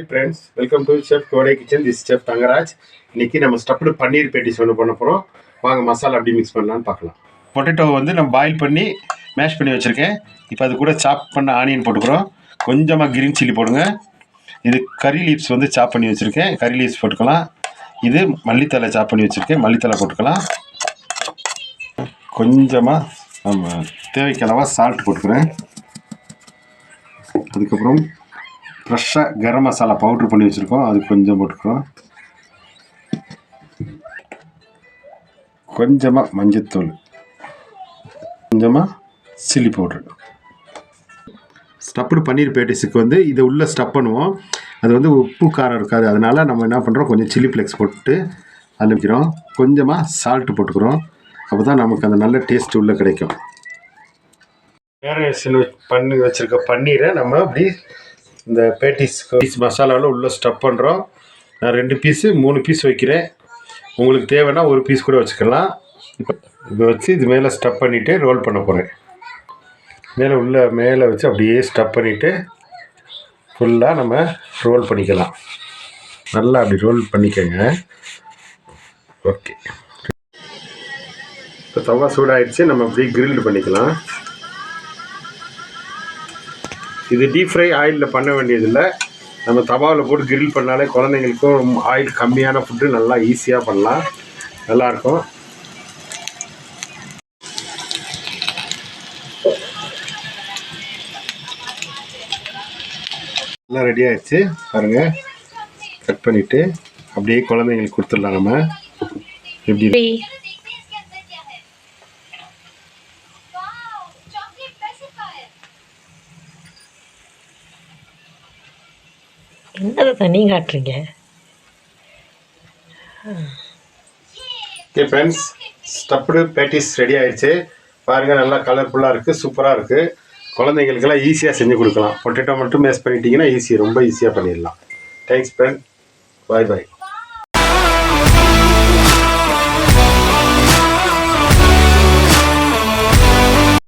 Friends, welcome to chef கோடை kitchen. This chef Thangaraj. இன்னைக்கு நம்ம ஸ்டஃப்டு பன்னீர் பேட்டிஸ் ஒன்று பண்ண போகிறோம். வாங்க மசாலா எப்படி மிக்ஸ் பண்ணலான்னு பார்க்கலாம். பொட்டேட்டோவை வந்து நம்ம பாயில் பண்ணி மேஷ் பண்ணி வச்சுருக்கேன். இப்போ அது கூட சாப் பண்ண ஆனியன் போட்டுக்கிறோம். கொஞ்சமாக கிரீன் சில்லி போடுங்க. இது கறி லீவ்ஸ் வந்து சாப் பண்ணி வச்சுருக்கேன். கறி லீவ்ஸ் போட்டுக்கலாம். இது மல்லித்தலை சாப் பண்ணி வச்சுருக்கேன். மல்லித்தலை போட்டுக்கலாம். கொஞ்சமாக நம்ம தேவைக்கு அளவாக சால்ட் போட்டுக்கிறேன். அதுக்கப்புறம் ஃப்ரெஷ்ஷாக கரம் மசாலா பவுட்ரு பண்ணி வச்சுருக்கோம். அது கொஞ்சம் போட்டுக்கிறோம். கொஞ்சமாக மஞ்சத்தூள், கொஞ்சமாக சில்லி பவுட்ரு. ஸ்டஃப்டு பன்னீர் பேட்டிஸுக்கு வந்து இதை உள்ளே ஸ்டஃப் பண்ணுவோம். அது வந்து உப்பு காரம் இருக்காது. அதனால் நம்ம என்ன பண்ணுறோம், கொஞ்சம் சில்லி ஃப்ளேக்ஸ் போட்டு அதில் வைக்கிறோம். கொஞ்சமாக சால்ட்டு போட்டுக்கிறோம். அப்போ தான் நமக்கு அந்த நல்ல டேஸ்ட் உள்ளே கிடைக்கும். மேரினேஷன் பண்ணி வச்சுருக்க பன்னீரை நம்ம அப்படி இந்த பேட்டிஸ் மசாலாவில் உள்ளே ஸ்டஃப் பண்ணுறோம். நான் 2 பீஸு 3 பீஸ் வைக்கிறேன். உங்களுக்கு தேவைன்னா 1 பீஸ் கூட வச்சுக்கலாம். இப்போ வச்சு இது மேலே ஸ்டஃப் பண்ணிவிட்டு ரோல் பண்ண போகிறேன். மேலே வச்சு அப்படியே ஸ்டஃப் பண்ணிவிட்டு ஃபுல்லாக நம்ம ரோல் பண்ணிக்கலாம். நல்லா அப்படி ரோல் பண்ணிக்கோங்க. ஓகே, இப்போ தவா சூடாகிடுச்சு. நம்ம அப்படியே கிரில்டு பண்ணிக்கலாம். இது டீப் ஃப்ரை ஆயிலில் பண்ண வேண்டியதில்லை. நம்ம தவாவில் போட்டு கிரில் பண்ணாலே குழந்தைங்களுக்கும் ஆயில் கம்மியான ஃபுட்டு நல்லா ஈஸியாக பண்ணலாம். நல்லாயிருக்கும். எல்லாம் ரெடி ஆகிடுச்சு பாருங்கள். கட் பண்ணிவிட்டு அப்படியே குழந்தைங்களுக்கு கொடுத்துடலாம். நம்ம எப்படி என்னதை தண்ணி காட்டுறீங்க? Okay friends, stuffed patties ready ஆகிடுச்சு. பாருங்கள், நல்லா கலர்ஃபுல்லாக இருக்குது, சூப்பராக இருக்குது. குழந்தைங்களுக்கெல்லாம் ஈஸியாக செஞ்சு கொடுக்கலாம். பொட்டேட்டோ மட்டும் மேஷ் பண்ணிட்டீங்கன்னா ரொம்ப ஈஸியாக பண்ணிடலாம். Thanks friend. பாய் பாய்.